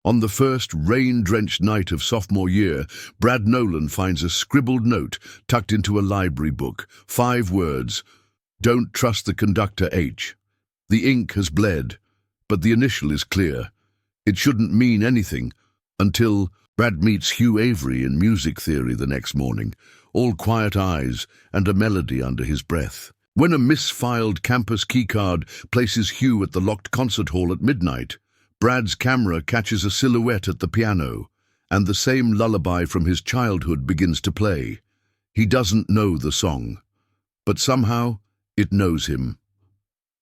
On the first rain-drenched night of sophomore year, Brad Nolan finds a scribbled note tucked into a library book. 5 words: "Don't trust the conductor H." The ink has bled, but the initial is clear. It shouldn't mean anything until Brad meets Hugh Avery in music theory the next morning, all quiet eyes and a melody under his breath. When a misfiled campus keycard places Hugh at the locked concert hall at midnight, Brad's camera catches a silhouette at the piano, and the same lullaby from his childhood begins to play. He doesn't know the song, but somehow it knows him.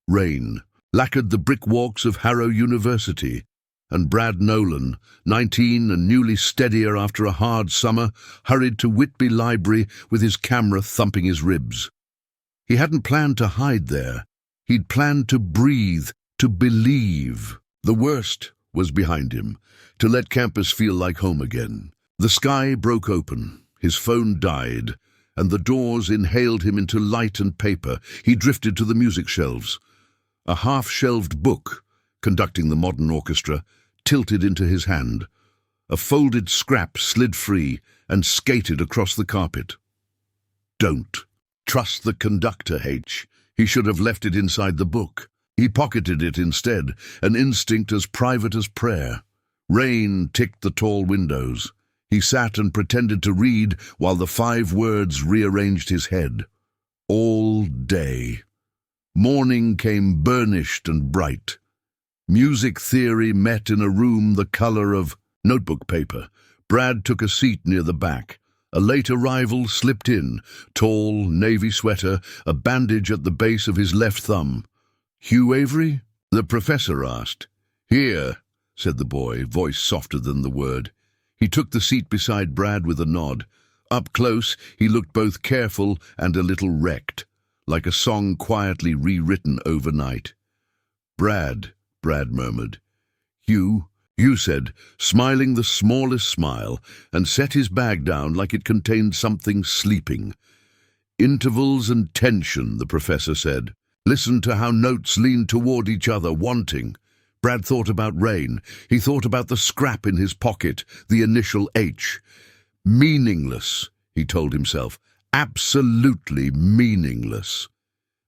Rain lacquered the brick walks of Harrow University, and Brad Nolan, 19 and newly steadier after a hard summer, hurried to Whitby Library with his camera thumping his ribs. He hadn't planned to hide there. He'd planned to breathe, to believe. The worst was behind him, to let campus feel like home again. The sky broke open, his phone died, and the doors inhaled him into light and paper. He drifted to the music shelves. A half-shelved book, conducting the modern orchestra, tilted into his hand. A folded scrap slid free and skated across the carpet. Don't trust the conductor, H. He should have left it inside the book. He pocketed it instead, an instinct as private as prayer. Rain ticked the tall windows. He sat and pretended to read while the 5 words rearranged his head. All day. Morning came burnished and bright. Music theory met in a room the color of notebook paper. Brad took a seat near the back. A late arrival slipped in, tall, navy sweater, a bandage at the base of his left thumb. "Hugh Avery?" the professor asked. "Here," said the boy, voice softer than the word. He took the seat beside Brad with a nod. Up close, he looked both careful and a little wrecked, like a song quietly rewritten overnight. Brad murmured. "Hugh," said, smiling the smallest smile, and set his bag down like it contained something sleeping. "Intervals and tension," the professor said. "Listen to how notes lean toward each other, wanting." Brad thought about rain. He thought about the scrap in his pocket, the initial H. Meaningless, he told himself. Absolutely meaningless.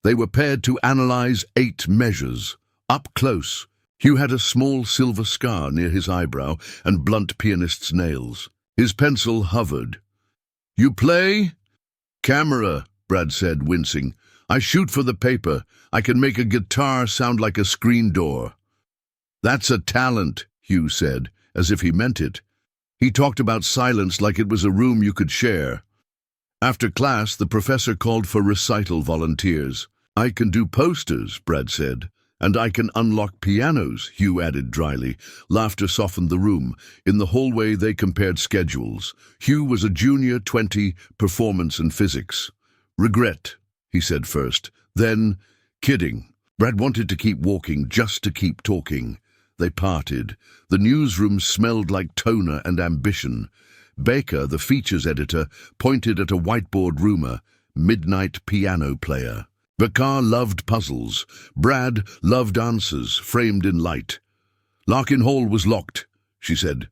They were paired to analyze 8 measures. Up close, Hugh had a small silver scar near his eyebrow and blunt pianist's nails. His pencil hovered. "You play?" "Camera," Brad said, wincing. "I shoot for the paper. I can make a guitar sound like a screen door." "That's a talent," Hugh said, as if he meant it. He talked about silence like it was a room you could share. After class, the professor called for recital volunteers. "I can do posters," Brad said. "And I can unlock pianos," Hugh added dryly. Laughter softened the room. In the hallway, they compared schedules. Hugh was a junior, 20, performance and physics. "Regret," he said first. Then, "Kidding." Brad wanted to keep walking, just to keep talking. They parted. The newsroom smelled like toner and ambition. Baker, the features editor, pointed at a whiteboard rumor, "Midnight piano player." Bakar loved puzzles. Brad loved answers, framed in light. "Larkin Hall was locked," she said.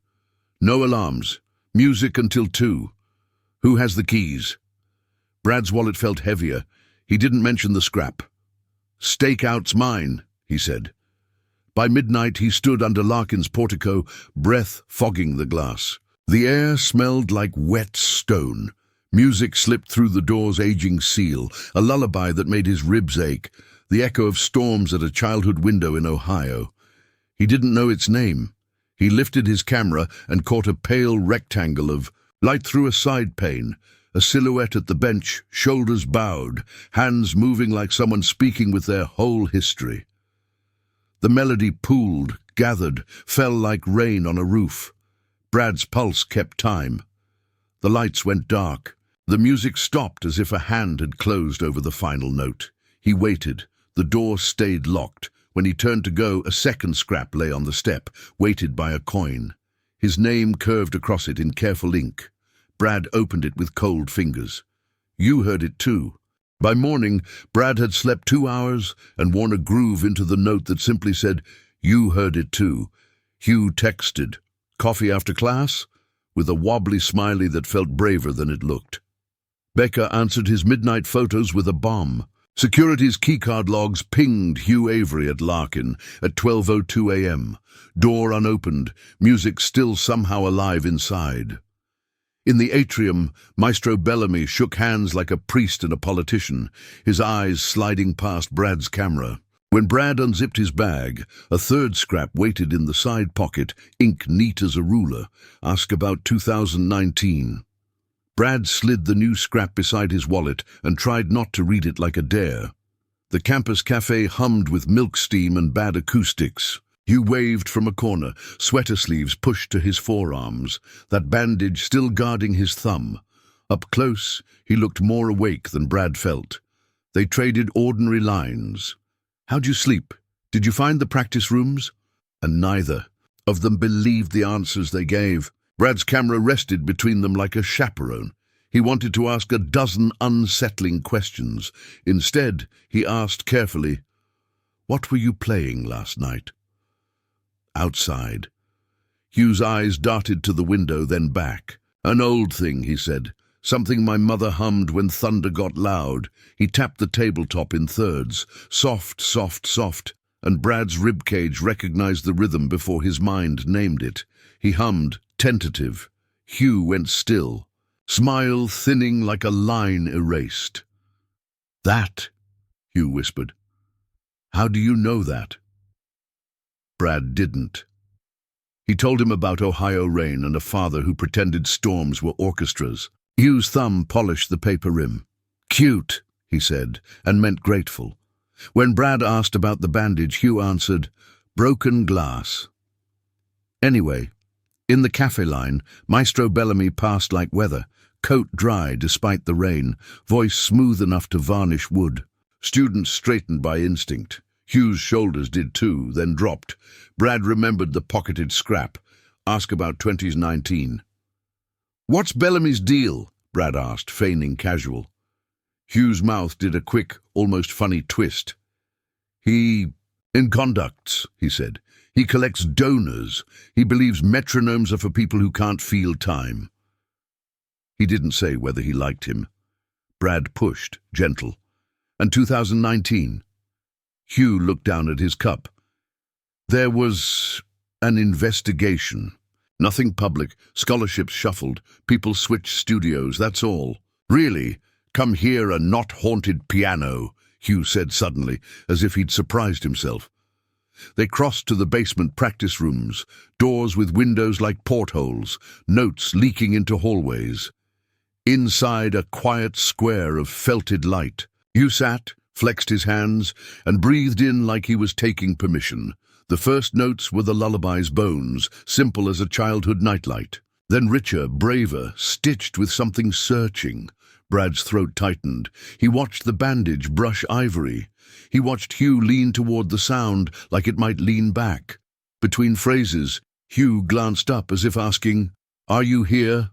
"No alarms. Music until 2. Who has the keys?" Brad's wallet felt heavier. He didn't mention the scrap. "Stakeout's mine," he said. By midnight, he stood under Larkin's portico, breath fogging the glass. The air smelled like wet stone. Music slipped through the door's aging seal, a lullaby that made his ribs ache, the echo of storms at a childhood window in Ohio. He didn't know its name. He lifted his camera and caught a pale rectangle of light through a side pane, a silhouette at the bench, shoulders bowed, hands moving like someone speaking with their whole history. The melody pooled, gathered, fell like rain on a roof. Brad's pulse kept time. The lights went dark. The music stopped as if a hand had closed over the final note. He waited. The door stayed locked. When he turned to go, a second scrap lay on the step, weighted by a coin. His name curved across it in careful ink. Brad opened it with cold fingers. You heard it too. By morning, Brad had slept 2 hours and worn a groove into the note that simply said, "You heard it too." Hugh texted, Coffee after class? With a wobbly smiley that felt braver than it looked. Becca answered his midnight photos with a bomb. Security's keycard logs pinged Hugh Avery at Larkin at 12:02 a.m. Door unopened, music still somehow alive inside. In the atrium, Maestro Bellamy shook hands like a priest and a politician, his eyes sliding past Brad's camera. When Brad unzipped his bag, a third scrap waited in the side pocket, ink neat as a ruler. Ask about 2019. Brad slid the new scrap beside his wallet and tried not to read it like a dare. The campus cafe hummed with milk steam and bad acoustics. Hugh waved from a corner, sweater sleeves pushed to his forearms, that bandage still guarding his thumb. Up close, he looked more awake than Brad felt. They traded ordinary lines. "How'd you sleep? Did you find the practice rooms?" And neither of them believed the answers they gave. Brad's camera rested between them like a chaperone. He wanted to ask a dozen unsettling questions. Instead, he asked carefully, "What were you playing last night?" Outside. Hugh's eyes darted to the window, then back. "An old thing," he said. "Something my mother hummed when thunder got loud." He tapped the tabletop in thirds. Soft, soft, soft. And Brad's ribcage recognized the rhythm before his mind named it. He hummed, tentative. Hugh went still. Smile thinning like a line erased. "That," Hugh whispered. "How do you know that?" Brad didn't. He told him about Ohio rain and a father who pretended storms were orchestras. Hugh's thumb polished the paper rim. "Cute," he said, and meant grateful. When Brad asked about the bandage, Hugh answered, "Broken glass." Anyway, in the cafe line, Maestro Bellamy passed like weather, coat dry despite the rain, voice smooth enough to varnish wood. Students straightened by instinct. Hugh's shoulders did too, then dropped. Brad remembered the pocketed scrap. Ask about 2019. "What's Bellamy's deal?" Brad asked, feigning casual. Hugh's mouth did a quick, almost funny twist. In conducts," he said. "He collects donors. He believes metronomes are for people who can't feel time." He didn't say whether he liked him. Brad pushed, gentle. "And 2019? Hugh looked down at his cup. "There was an investigation. Nothing public, scholarships shuffled, people switched studios, that's all." "Really? Come hear a not-haunted piano," Hugh said suddenly, as if he'd surprised himself. They crossed to the basement practice rooms, doors with windows like portholes, notes leaking into hallways. Inside, a quiet square of felted light. Hugh sat, flexed his hands, and breathed in like he was taking permission. The first notes were the lullaby's bones, simple as a childhood nightlight. Then richer, braver, stitched with something searching. Brad's throat tightened. He watched the bandage brush ivory. He watched Hugh lean toward the sound like it might lean back. Between phrases, Hugh glanced up as if asking, "Are you here?"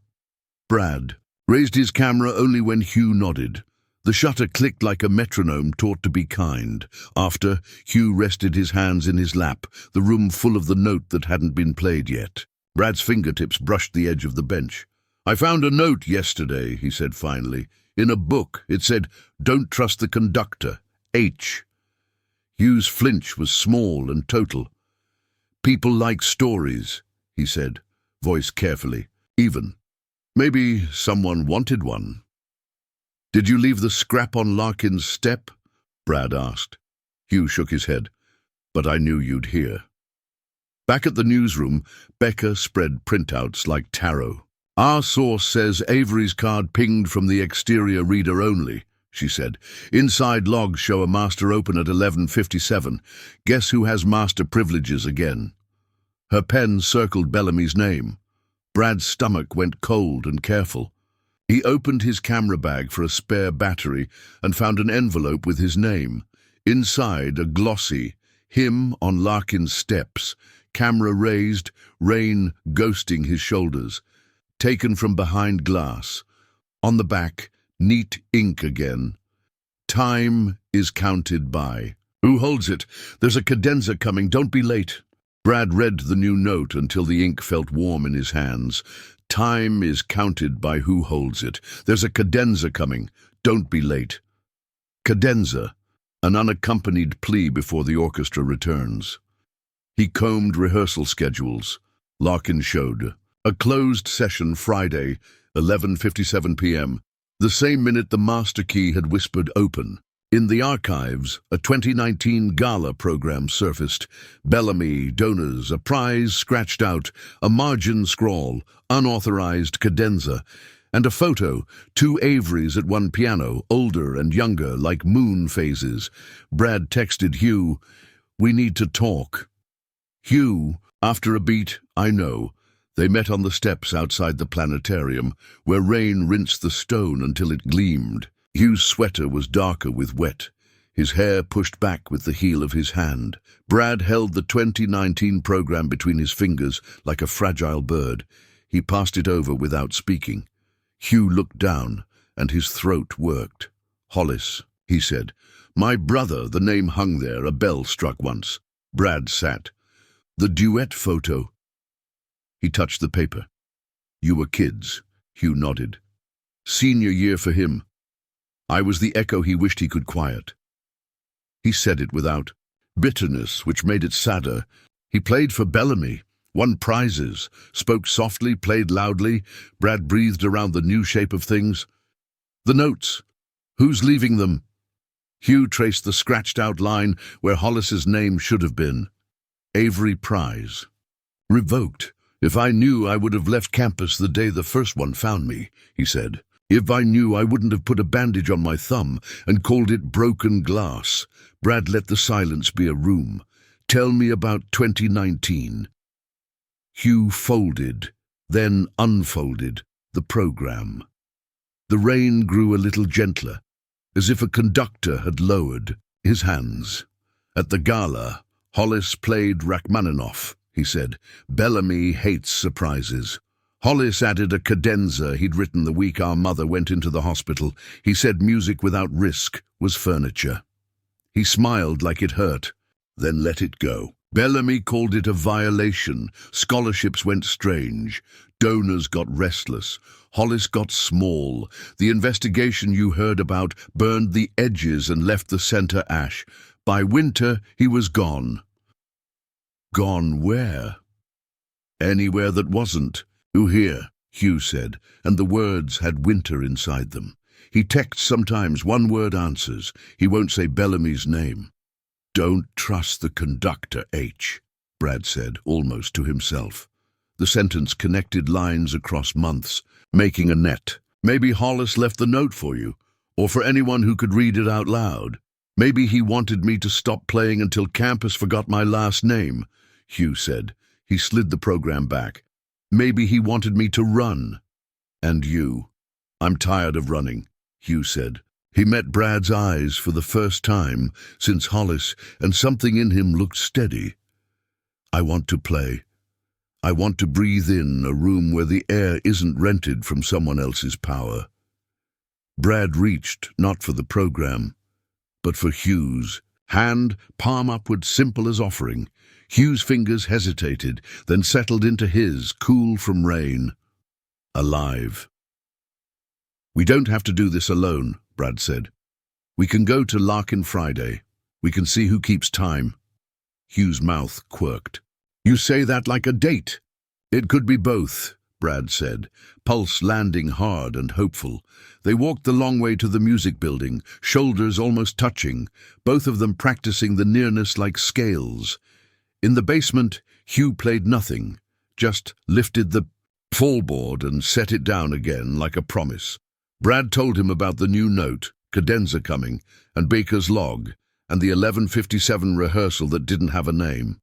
Brad raised his camera only when Hugh nodded. The shutter clicked like a metronome taught to be kind. After, Hugh rested his hands in his lap, the room full of the note that hadn't been played yet. Brad's fingertips brushed the edge of the bench. "I found a note yesterday," he said finally. "In a book. It said, 'Don't trust the conductor. H.'" Hugh's flinch was small and total. "People like stories," he said, voice carefully, even. "Maybe someone wanted one." "Did you leave the scrap on Larkin's step?" Brad asked. Hugh shook his head. "But I knew you'd hear." Back at the newsroom, Becca spread printouts like tarot. "Our source says Avery's card pinged from the exterior reader only," she said. "Inside logs show a master open at 11:57. Guess who has master privileges again?" Her pen circled Bellamy's name. Brad's stomach went cold and careful. He opened his camera bag for a spare battery and found an envelope with his name. Inside, a glossy, "Him on Larkin's steps," camera raised, rain ghosting his shoulders. Taken from behind glass. On the back, neat ink again. "Time is counted by." "Who holds it? There's a cadenza coming, don't be late." Brad read the new note until the ink felt warm in his hands. Time is counted by who holds it. There's a cadenza coming. Don't be late. Cadenza, an unaccompanied plea before the orchestra returns. He combed rehearsal schedules. Larkin showed. A closed session Friday, 11:57 p.m. The same minute the master key had whispered open. In the archives, a 2019 gala program surfaced. Bellamy, donors, a prize scratched out, a margin scrawl, unauthorized cadenza, and a photo, two Averys at one piano, older and younger, like moon phases. Brad texted Hugh, "We need to talk." Hugh, after a beat, "I know." They met on the steps outside the planetarium, where rain rinsed the stone until it gleamed. Hugh's sweater was darker with wet, his hair pushed back with the heel of his hand. Brad held the 2019 program between his fingers like a fragile bird. He passed it over without speaking. Hugh looked down, and his throat worked. "Hollis," he said. "My brother," the name hung there, a bell struck once. Brad sat. "The duet photo." He touched the paper. "You were kids," Hugh nodded. "Senior year for him." I was the echo he wished he could quiet. He said it without bitterness, which made it sadder. He played for Bellamy, won prizes, spoke softly, played loudly. Brad breathed around the new shape of things. "The notes. Who's leaving them?" Hugh traced the scratched-out line where Hollis's name should have been. "Avery Prize. Revoked. If I knew, I would have left campus the day the first one found me," he said. "If I knew, I wouldn't have put a bandage on my thumb and called it broken glass." Brad let the silence be a room. "Tell me about 2019. Hugh folded, then unfolded, the program. The rain grew a little gentler, as if a conductor had lowered his hands. At the gala, Hollis played Rachmaninoff, he said. "Bellamy hates surprises." Hollis added a cadenza he'd written the week our mother went into the hospital. He said music without risk was furniture. He smiled like it hurt, then let it go. Bellamy called it a violation. Scholarships went strange. Donors got restless. Hollis got small. The investigation you heard about burned the edges and left the center ash. By winter, he was gone. Gone where? Anywhere that wasn't. "Who here?" Hugh said, and the words had winter inside them. He texts sometimes, one-word answers. He won't say Bellamy's name. "Don't trust the conductor, H," Brad said, almost to himself. The sentence connected lines across months, making a net. "Maybe Hollis left the note for you, or for anyone who could read it out loud. Maybe he wanted me to stop playing until campus forgot my last name," Hugh said. He slid the program back. "Maybe he wanted me to run." "And you?" "I'm tired of running," Hugh said. He met Brad's eyes for the first time since Hollis, and something in him looked steady. "I want to play. I want to breathe in a room where the air isn't rented from someone else's power." Brad reached, not for the program, but for Hugh's. Hand, palm upward, simple as offering. Hugh's fingers hesitated, then settled into his, cool from rain. Alive. "We don't have to do this alone," Brad said. "We can go to Larkin Friday. We can see who keeps time." Hugh's mouth quirked. "You say that like a date." "It could be both," Brad said, pulse landing hard and hopeful. They walked the long way to the music building, shoulders almost touching, both of them practicing the nearness like scales. In the basement, Hugh played nothing, just lifted the fallboard and set it down again like a promise. Brad told him about the new note, cadenza coming, and Baker's log, and the 11:57 rehearsal that didn't have a name.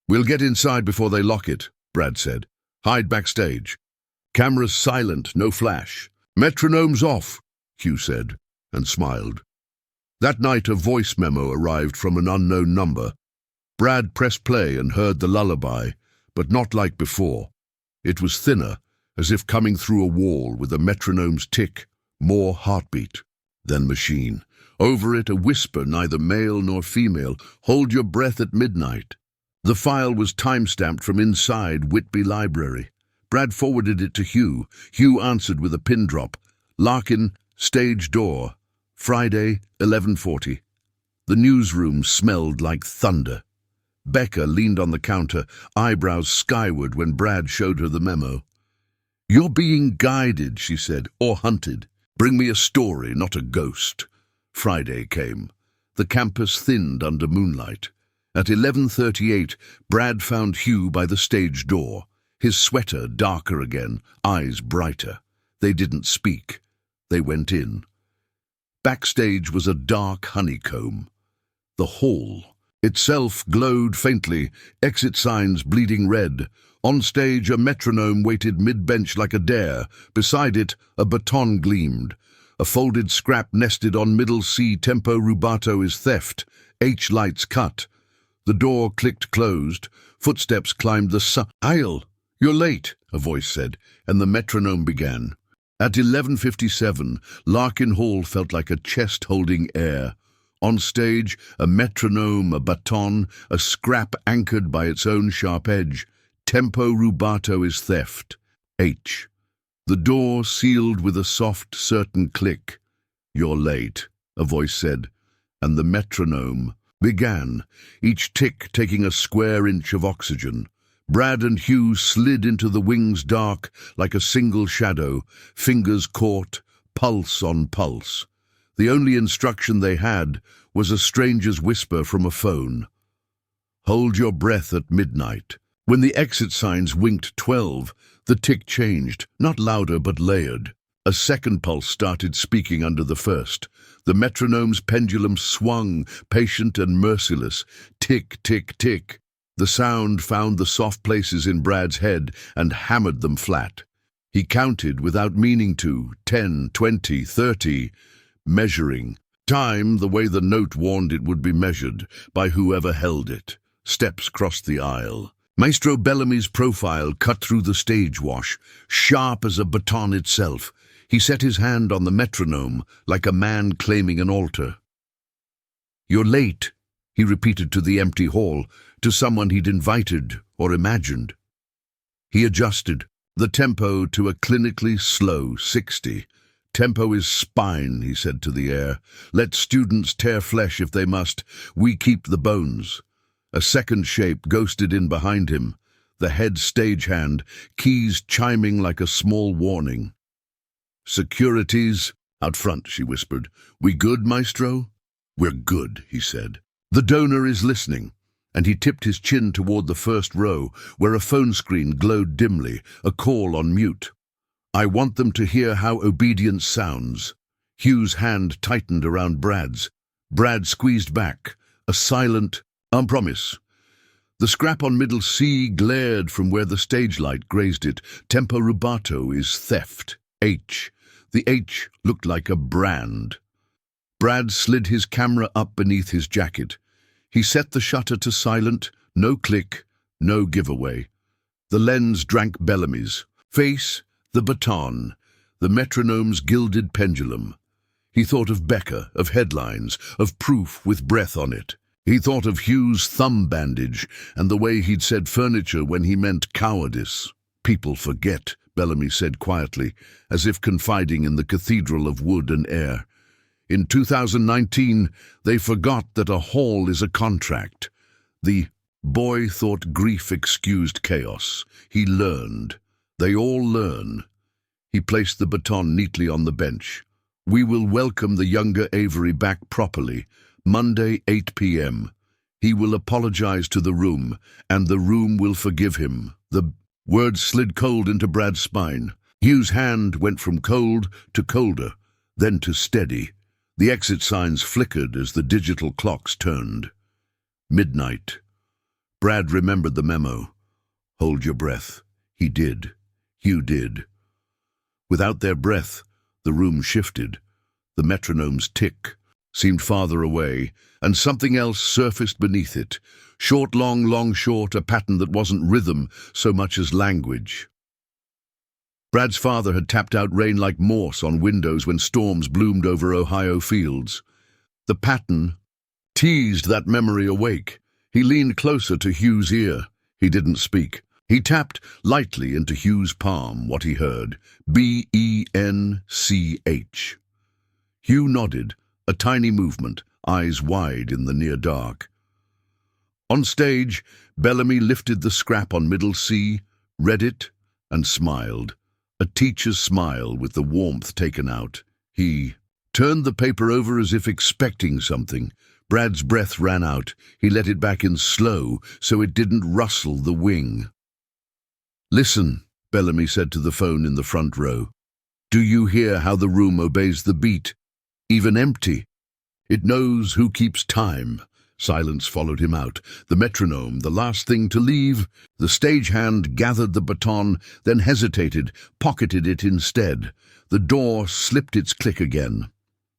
"We'll get inside before they lock it," Brad said. "Hide backstage. Cameras silent, no flash. Metronomes off," Hugh said, and smiled. That night a voice memo arrived from an unknown number. Brad pressed play and heard the lullaby, but not like before. It was thinner, as if coming through a wall with a metronome's tick, more heartbeat than machine. Over it a whisper, neither male nor female, "Hold your breath at midnight." The file was time-stamped from inside Whitby Library. Brad forwarded it to Hugh. Hugh answered with a pin drop. Larkin, stage door. Friday, 11:40. The newsroom smelled like thunder. Becca leaned on the counter, eyebrows skyward when Brad showed her the memo. "You're being guided," she said, "or hunted. Bring me a story, not a ghost." Friday came. The campus thinned under moonlight. At 11:38, Brad found Hugh by the stage door, his sweater darker again, eyes brighter. They didn't speak. They went in. Backstage was a dark honeycomb. The hall itself glowed faintly, exit signs bleeding red. On stage, a metronome waited mid-bench like a dare. Beside it, a baton gleamed. A folded scrap nested on middle C. Tempo rubato is theft. H lights cut. The door clicked closed. Footsteps climbed the aisle. "You're late," a voice said, and the metronome began. At 11:57, Larkin Hall felt like a chest holding air. On stage, a metronome, a baton, a scrap anchored by its own sharp edge. Tempo rubato is theft. H. The door sealed with a soft, certain click. "You're late," a voice said, and the metronome began, each tick taking a square inch of oxygen. Brad and Hugh slid into the wings dark like a single shadow, fingers caught, pulse on pulse. The only instruction they had was a stranger's whisper from a phone. "Hold your breath at midnight." When the exit signs winked 12, the tick changed, not louder but layered. A second pulse started speaking under the first. The metronome's pendulum swung, patient and merciless. Tick, tick, tick. The sound found the soft places in Brad's head and hammered them flat. He counted without meaning to, 10, 20, 30, measuring. Time, the way the note warned it would be measured, by whoever held it. Steps crossed the aisle. Maestro Bellamy's profile cut through the stage wash, sharp as a baton itself. He set his hand on the metronome, like a man claiming an altar. "You're late," he repeated to the empty hall, to someone he'd invited or imagined. He adjusted the tempo to a clinically slow 60. "Tempo is spine," he said to the air. "Let students tear flesh if they must. We keep the bones." A second shape ghosted in behind him, the head stagehand, keys chiming like a small warning. "Securities out front," she whispered. "We good, Maestro?" "We're good," he said. "The donor is listening," and he tipped his chin toward the first row, where a phone screen glowed dimly, a call on mute. "I want them to hear how obedience sounds." Hugh's hand tightened around Brad's. Brad squeezed back, a silent promise. The scrap on middle C glared from where the stage light grazed it. Tempo rubato is theft. H. The H looked like a brand. Brad slid his camera up beneath his jacket. He set the shutter to silent, no click, no giveaway. The lens drank Bellamy's. Face, the baton, the metronome's gilded pendulum. He thought of Becca, of headlines, of proof with breath on it. He thought of Hugh's thumb bandage and the way he'd said furniture when he meant cowardice. "People forget," Bellamy said quietly, as if confiding in the cathedral of wood and air. "In 2019, they forgot that a hall is a contract." The boy thought grief excused chaos. He learned. They all learn. He placed the baton neatly on the bench. "We will welcome the younger Avery back properly. Monday, 8 p.m. He will apologize to the room, and the room will forgive him." The words slid cold into Brad's spine. Hugh's hand went from cold to colder, then to steady. The exit signs flickered as the digital clocks turned. Midnight. Brad remembered the memo. "Hold your breath." He did. Hugh did. Without their breath, the room shifted. The metronome's tick seemed farther away, and something else surfaced beneath it. Short, long, long, short, a pattern that wasn't rhythm so much as language. Brad's father had tapped out rain like Morse on windows when storms bloomed over Ohio fields. The pattern teased that memory awake. He leaned closer to Hugh's ear. He didn't speak. He tapped lightly into Hugh's palm what he heard. B-E-N-C-H. Hugh nodded, a tiny movement, eyes wide in the near dark. On stage, Bellamy lifted the scrap on middle C, read it, and smiled. A teacher's smile with the warmth taken out. He turned the paper over as if expecting something. Brad's breath ran out. He let it back in slow, so it didn't rustle the wing. "Listen," Bellamy said to the phone in the front row. "Do you hear how the room obeys the beat? Even empty. It knows who keeps time." Silence followed him out. The metronome, the last thing to leave. The stagehand gathered the baton, then hesitated, pocketed it instead. The door slipped its click again.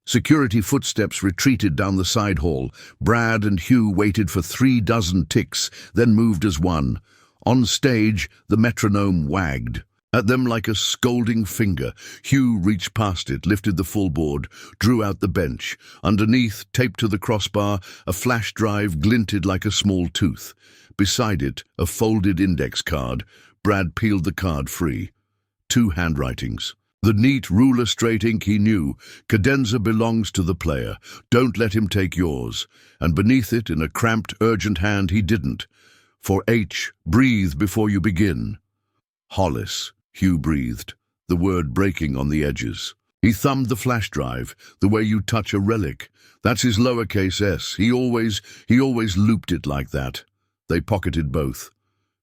Security footsteps retreated down the side hall. Brad and Hugh waited for 36 ticks, then moved as one. On stage, the metronome wagged. At them like a scolding finger, Hugh reached past it, lifted the full board, drew out the bench. Underneath, taped to the crossbar, a flash drive glinted like a small tooth. Beside it, a folded index card. Brad peeled the card free. 2 handwritings. The neat, ruler-straight ink he knew. "Cadenza belongs to the player. Don't let him take yours." And beneath it, in a cramped, urgent hand, he didn't. "For H, breathe before you begin." "Hollis," Hugh breathed, the word breaking on the edges. He thumbed the flash drive, the way you touch a relic. That's his lowercase s. He always looped it like that. They pocketed both.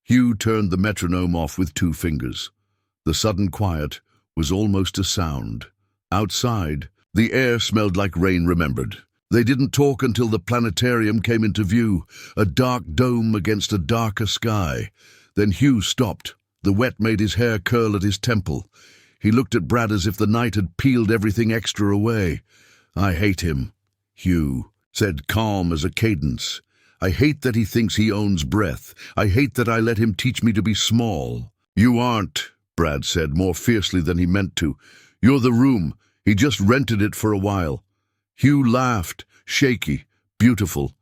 Hugh turned the metronome off with 2 fingers. The sudden quiet was almost a sound. Outside, the air smelled like rain remembered. They didn't talk until the planetarium came into view, a dark dome against a darker sky. Then Hugh stopped. The wet made his hair curl at his temple. He looked at Brad as if the night had peeled everything extra away. "I hate him," Hugh said, calm as a cadence. "I hate that he thinks he owns breath. I hate that I let him teach me to be small." "You aren't," Brad said, more fiercely than he meant to. "You're the room. He just rented it for a while." Hugh laughed, shaky, beautiful.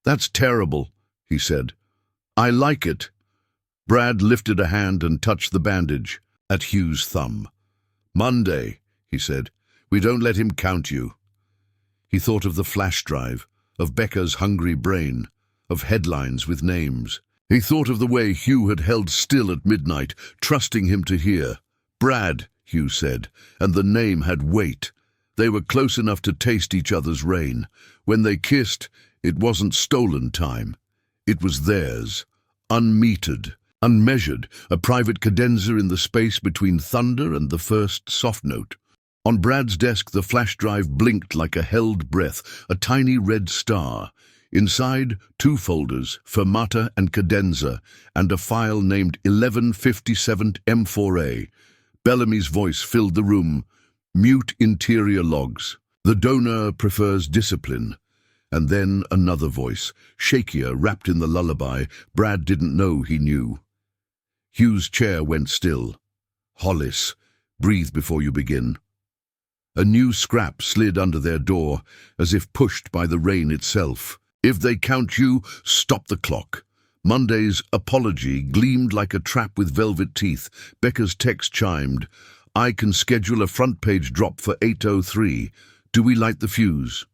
"That's terrible," he said. "I like it." Brad lifted a hand and touched the bandage at Hugh's thumb. "Monday," he said. "We don't let him count you." He thought of the flash drive, of Becca's hungry brain, of headlines with names. He thought of the way Hugh had held still at midnight, trusting him to hear. "Brad," Hugh said, and the name had weight. They were close enough to taste each other's rain. When they kissed, it wasn't stolen time. It was theirs, unmetered, unmeasured, a private cadenza in the space between thunder and the first soft note. On Brad's desk, the flash drive blinked like a held breath, a tiny red star. Inside, 2 folders, Fermata and Cadenza, and a file named 1157 M4A. Bellamy's voice filled the room. Mute interior logs. "The donor prefers discipline." And then another voice, shakier, wrapped in the lullaby. Brad didn't know he knew. Hugh's chair went still. "Hollis, breathe before you begin." A new scrap slid under their door, as if pushed by the rain itself. "If they count you, stop the clock." Monday's apology gleamed like a trap with velvet teeth. Becca's text chimed. "I can schedule a front-page drop for 8:03. Do we light the fuse?"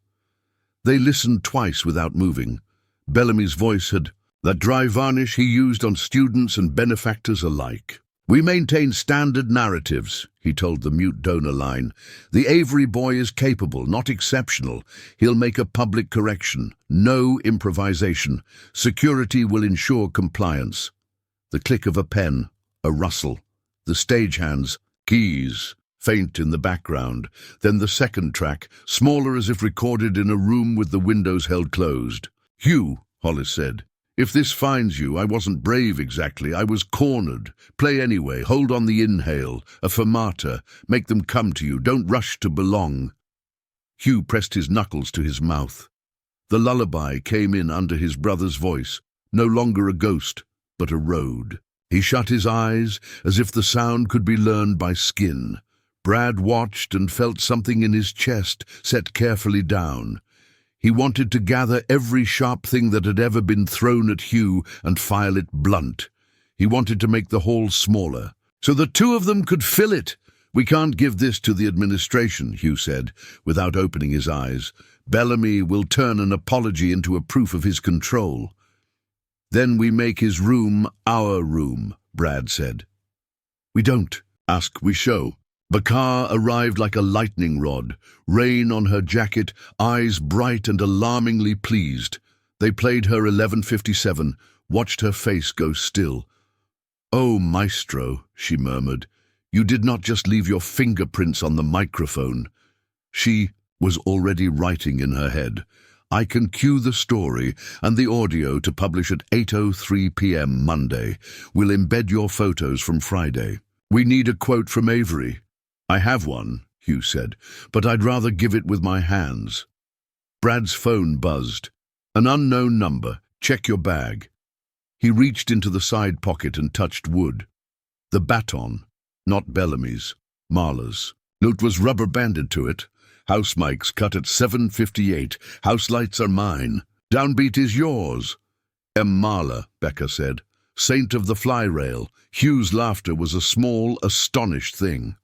They listened twice without moving. Bellamy's voice had that dry varnish he used on students and benefactors alike. "We maintain standard narratives," he told the mute donor line. "The Avery boy is capable, not exceptional. He'll make a public correction. No improvisation. Security will ensure compliance." The click of a pen, a rustle. The stagehands, keys, faint in the background. Then the second track, smaller as if recorded in a room with the windows held closed. "Hugh," Hollis said, "if this finds you, I wasn't brave exactly. I was cornered. Play anyway. Hold on the inhale. A fermata. Make them come to you. Don't rush to belong." Hugh pressed his knuckles to his mouth. The lullaby came in under his brother's voice, no longer a ghost, but a road. He shut his eyes, as if the sound could be learned by skin. Brad watched and felt something in his chest set carefully down. He wanted to gather every sharp thing that had ever been thrown at Hugh and file it blunt. He wanted to make the hall smaller, so the two of them could fill it. "We can't give this to the administration," Hugh said, without opening his eyes. "Bellamy will turn an apology into a proof of his control." "Then we make his room our room," Brad said. "We don't. We show." Bakar arrived like a lightning rod, rain on her jacket, eyes bright and alarmingly pleased. They played her 11:57, watched her face go still. "Oh, maestro," she murmured, "you did not just leave your fingerprints on the microphone." She was already writing in her head. "I can cue the story and the audio to publish at 8:03 p.m. Monday. We'll embed your photos from Friday. We need a quote from Avery." "I have one," Hugh said, "but I'd rather give it with my hands." Brad's phone buzzed. "An unknown number. Check your bag." He reached into the side pocket and touched wood. The baton, not Bellamy's, Marla's. Note was rubber-banded to it. "House mics cut at 7:58. House lights are mine. Downbeat is yours." Marla, Becca said. "Saint of the fly rail." Hugh's laughter was a small, astonished thing.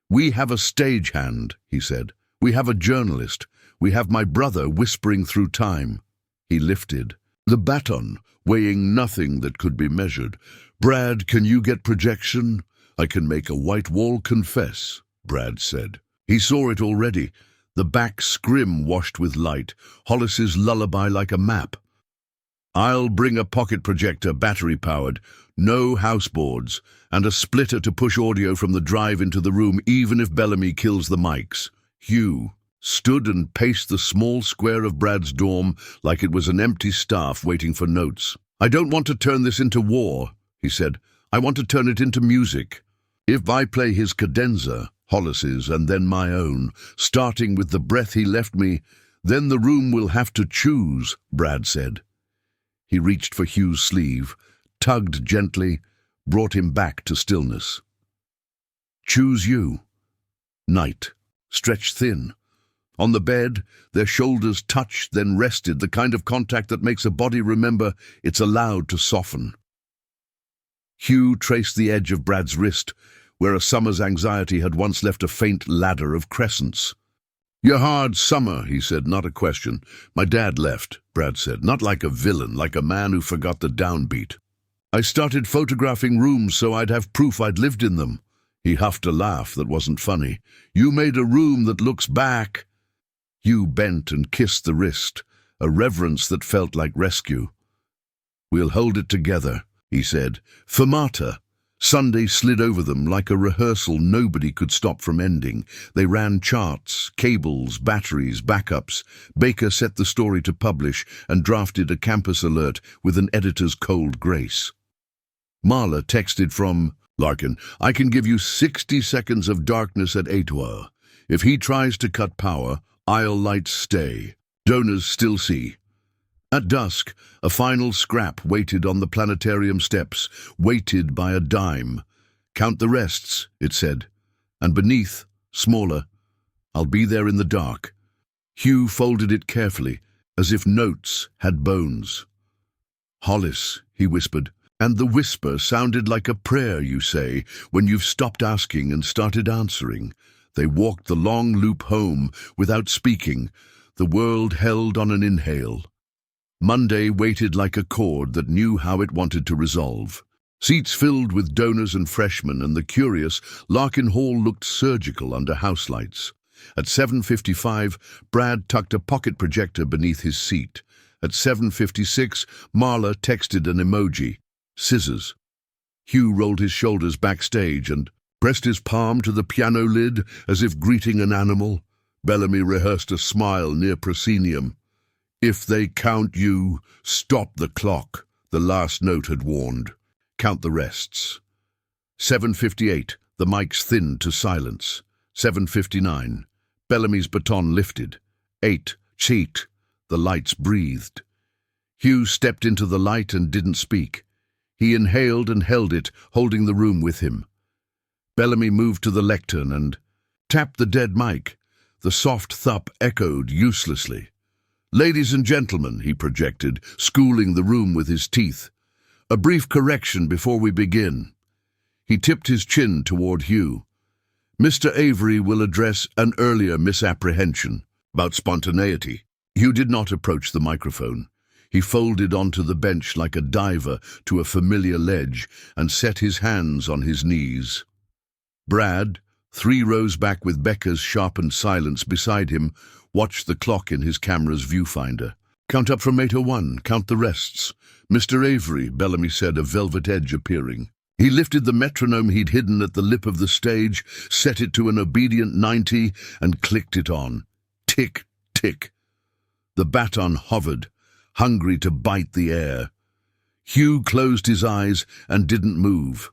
"We have a stagehand," he said. "We have a journalist. We have my brother whispering through time." He lifted the baton, weighing nothing that could be measured. "Brad, can you get projection?" "I can make a white wall confess," Brad said. He saw it already. The back scrim washed with light, Hollis's lullaby like a map. "I'll bring a pocket projector, battery-powered, no houseboards, and a splitter to push audio from the drive into the room, even if Bellamy kills the mics." Hugh stood and paced the small square of Brad's dorm like it was an empty staff waiting for notes. "I don't want to turn this into war," he said. "I want to turn it into music. If I play his cadenza, Hollis's, and then my own, starting with the breath he left me, then the room will have to choose," Brad said. He reached for Hugh's sleeve, tugged gently, brought him back to stillness. "Choose you." Night, stretched thin. On the bed, their shoulders touched, then rested, the kind of contact that makes a body remember it's allowed to soften. Hugh traced the edge of Brad's wrist, where a summer's anxiety had once left a faint ladder of crescents. "Your hard summer," he said, "not a question. My dad left," Brad said, "not like a villain, like a man who forgot the downbeat. I started photographing rooms so I'd have proof I'd lived in them." He huffed a laugh that wasn't funny. "You made a room that looks back." Hugh bent and kissed the wrist, a reverence that felt like rescue. "We'll hold it together," he said. "Fermata." Sunday slid over them like a rehearsal nobody could stop from ending. They ran charts, cables, batteries, backups. Baker set the story to publish and drafted a campus alert with an editor's cold grace. Marla texted from Larkin, "I can give you 60 seconds of darkness at Etoile. If he tries to cut power, I'll light stay. Donors still see." At dusk, a final scrap waited on the planetarium steps, weighted by a dime. "Count the rests," it said. And beneath, smaller, "I'll be there in the dark." Hugh folded it carefully, as if notes had bones. "Hollis," he whispered, and the whisper sounded like a prayer you say when you've stopped asking and started answering. They walked the long loop home without speaking, the world held on an inhale. Monday waited like a chord that knew how it wanted to resolve. Seats filled with donors and freshmen, and the curious, Larkin Hall looked surgical under house lights. At 7:55, Brad tucked a pocket projector beneath his seat. At 7:56, Marla texted an emoji. Scissors. Hugh rolled his shoulders backstage and pressed his palm to the piano lid as if greeting an animal. Bellamy rehearsed a smile near proscenium. "If they count you, stop the clock," the last note had warned. "Count the rests." 7:58, the mics thinned to silence. 7:59, Bellamy's baton lifted. 8, cheat, the lights breathed. Hugh stepped into the light and didn't speak. He inhaled and held it, holding the room with him. Bellamy moved to the lectern and tapped the dead mic. The soft thump echoed uselessly. "Ladies and gentlemen," he projected, schooling the room with his teeth. "A brief correction before we begin." He tipped his chin toward Hugh. "Mr. Avery will address an earlier misapprehension about spontaneity." Hugh did not approach the microphone. He folded onto the bench like a diver to a familiar ledge and set his hands on his knees. Brad, 3 rows back with Becca's sharpened silence beside him, watched the clock in his camera's viewfinder. "Count up from 8:01, count the rests." "Mr. Avery," Bellamy said, a velvet edge appearing. He lifted the metronome he'd hidden at the lip of the stage, set it to an obedient 90, and clicked it on. Tick, tick. The baton hovered, hungry to bite the air. Hugh closed his eyes and didn't move.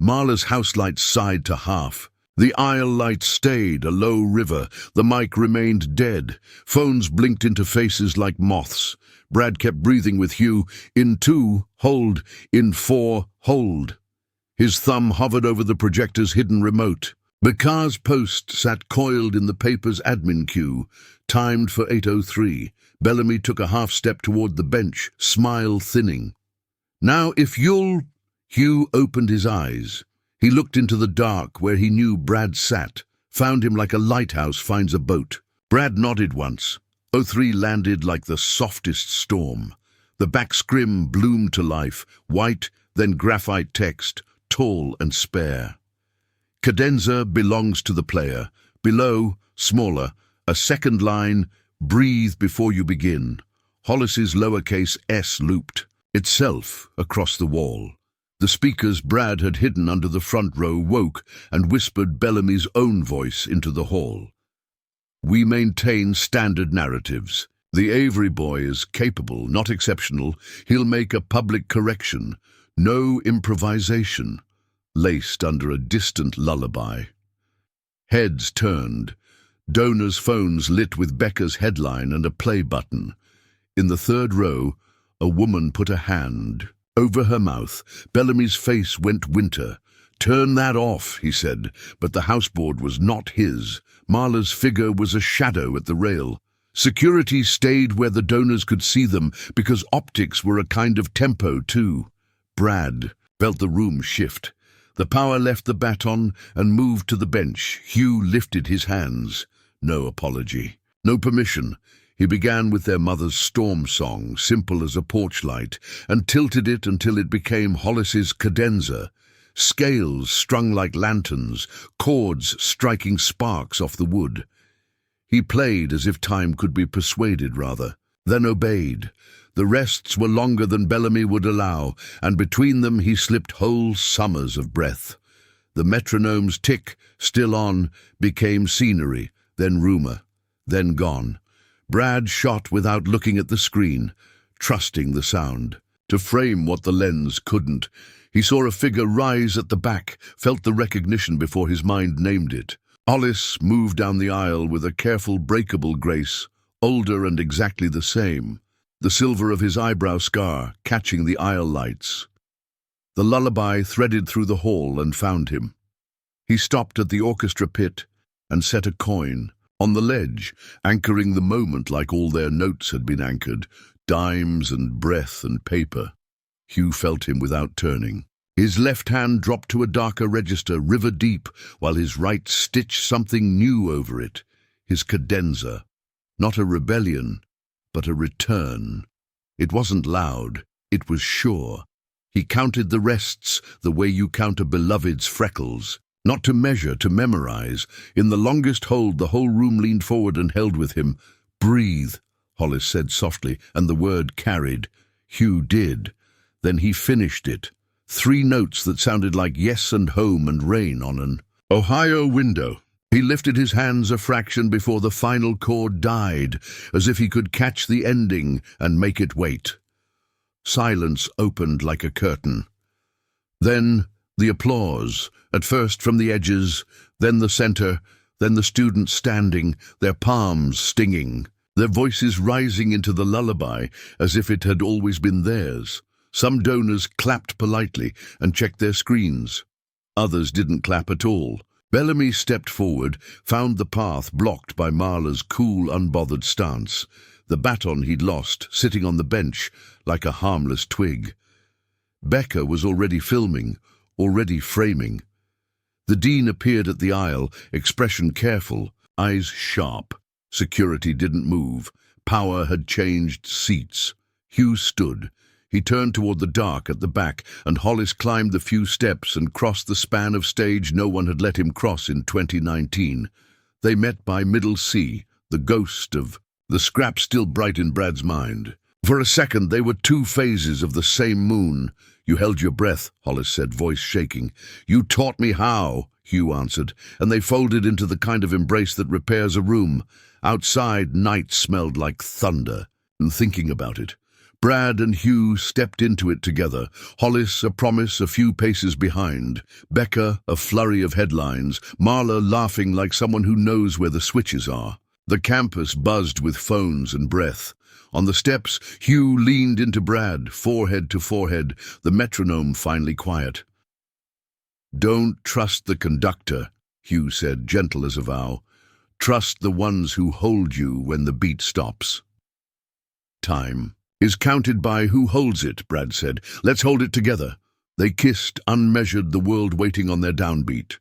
Marla's house lights sighed to half. The aisle light stayed, a low river. The mic remained dead. Phones blinked into faces like moths. Brad kept breathing with Hugh. In 2, hold. In 4, hold. His thumb hovered over the projector's hidden remote. Bekar's post sat coiled in the paper's admin queue, timed for 8:03. Bellamy took a half-step toward the bench, smile thinning. "Now, if you'll—" Hugh opened his eyes. He looked into the dark where he knew Brad sat, found him like a lighthouse finds a boat. Brad nodded once. 03 landed like the softest storm. The back scrim bloomed to life, white, then graphite text, tall and spare. Cadenza belongs to the player. Below, smaller, a second line, breathe before you begin. Hollis's lowercase s looped, itself across the wall. The speakers Brad had hidden under the front row woke and whispered Bellamy's own voice into the hall. "We maintain standard narratives. The Avery boy is capable, not exceptional. He'll make a public correction. No improvisation." Laced under a distant lullaby. Heads turned. Donors' phones lit with Becca's headline and a play button. In the 3rd row, a woman put a hand over her mouth. Bellamy's face went winter. "Turn that off," he said, but the houseboard was not his. Marla's figure was a shadow at the rail. Security stayed where the donors could see them because optics were a kind of tempo too. Brad felt the room shift. The power left the baton and moved to the bench. Hugh lifted his hands. No apology. No permission. He began with their mother's storm song, simple as a porch light, and tilted it until it became Hollis's cadenza. Scales strung like lanterns, chords striking sparks off the wood. He played as if time could be persuaded, rather, then obeyed. The rests were longer than Bellamy would allow, and between them he slipped whole summers of breath. The metronome's tick, still on, became scenery, then rumor, then gone. Brad shot without looking at the screen, trusting the sound. To frame what the lens couldn't, he saw a figure rise at the back, felt the recognition before his mind named it. Hollis moved down the aisle with a careful, breakable grace, older and exactly the same. The silver of his eyebrow scar catching the aisle lights. The lullaby threaded through the hall and found him. He stopped at the orchestra pit and set a coin. On the ledge, anchoring the moment like all their notes had been anchored, dimes and breath and paper. Hugh felt him without turning. His left hand dropped to a darker register, river deep, while his right stitched something new over it. His cadenza. Not a rebellion, but a return. It wasn't loud, it was sure. He counted the rests the way you count a beloved's freckles. Not to measure, to memorize. In the longest hold, the whole room leaned forward and held with him. "Breathe," Hollis said softly, and the word carried. Hugh did. Then he finished it. 3 notes that sounded like yes and home and rain on an Ohio window. He lifted his hands a fraction before the final chord died, as if he could catch the ending and make it wait. Silence opened like a curtain. Then the applause, at first from the edges, then the center, then the students standing, their palms stinging, their voices rising into the lullaby as if it had always been theirs. Some donors clapped politely and checked their screens. Others didn't clap at all. Bellamy stepped forward, found the path blocked by Marla's cool, unbothered stance. the baton he'd lost, sitting on the bench like a harmless twig. Becca was already filming, already framing. The dean appeared at the aisle, expression careful, eyes sharp. Security didn't move. Power had changed seats. Hugh stood. He turned toward the dark at the back, and Hollis climbed the few steps and crossed the span of stage no one had let him cross in 2019. They met by Middle C, the ghost of the scrap still bright in Brad's mind. For a second they were two phases of the same moon. You held your breath, Hollis said, voice shaking. You taught me how, Hugh answered, and they folded into the kind of embrace that repairs a room. Outside, night smelled like thunder. And thinking about it, Brad and Hugh stepped into it together. Hollis, a promise a few paces behind. Becca, a flurry of headlines. Marla laughing like someone who knows where the switches are. The campus buzzed with phones and breath. On the steps, Hugh leaned into Brad, forehead to forehead, the metronome finally quiet. Don't trust the conductor, Hugh said, gentle as a vow. Trust the ones who hold you when the beat stops. Time is counted by who holds it, Brad said. Let's hold it together. They kissed, unmeasured, the world waiting on their downbeat.